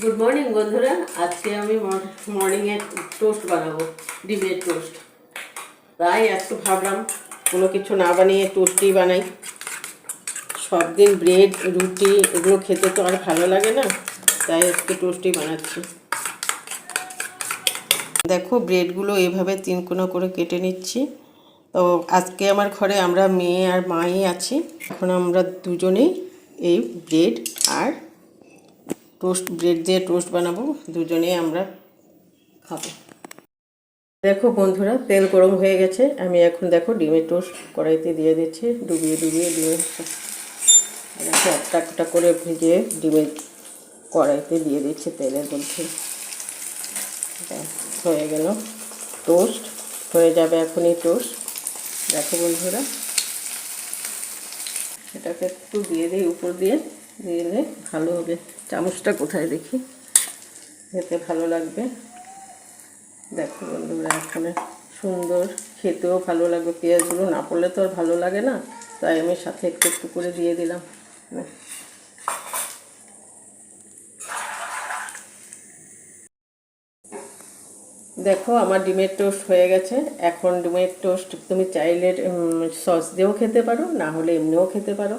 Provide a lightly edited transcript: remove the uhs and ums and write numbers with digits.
Good morning বন্ধুরা। আজকে আমি মর্নিংয়ে টোস্ট বানাবো, ডিমের টোস্ট। তাই একটু ভাবলাম কোনো কিছু না বানিয়ে টোস্টই বানাই। সব দিন ব্রেড রুটি এগুলো খেতে তো আর ভালো লাগে না, তাই আজকে টোস্টই বানাচ্ছি। দেখো ব্রেডগুলো এভাবে 3 কোনা করে কেটে নিচ্ছি। তো আজকে আমার ঘরে আমরা মেয়ে আর মাই আছি। এখন আমরা দুজনেই এই ব্রেড আর ব্রেড দিয়ে টোস্ট বানাবো, দুজনেই আমরা খাবো। দেখো বন্ধুরা, তেল গরম হয়ে গেছে। আমি এখন দেখো ডিমের টোস্ট কড়াইতে দিয়ে দিচ্ছি, ডুবিয়ে ডিমের একটা একটা করে ভেজে ডিমের কড়াইতে দিয়ে দিচ্ছি তেলের মধ্যে। হয়ে গেল টোস্ট, হয়ে যাবে এখনই টোস্ট। দেখো বন্ধুরা, এটাকে একটু দিয়ে দিই, উপর দিয়ে দিলে ভালো হবে। চামচটা কোথায় দেখি, খেতে ভালো লাগবে। দেখো বন্ধুরা, এখানে সুন্দর, খেতেও ভালো লাগবে। পেঁয়াজগুলো না পড়লে তো আর ভালো লাগে না, তাই আমি সাথে একটু একটু করে দিয়ে দিলাম। দেখো আমার ডিমের টোস্ট হয়ে গেছে। এখন ডিমের টোস্ট তুমি চাইলে সস দিয়েও খেতে পারো, না হলে এমনিও খেতে পারো।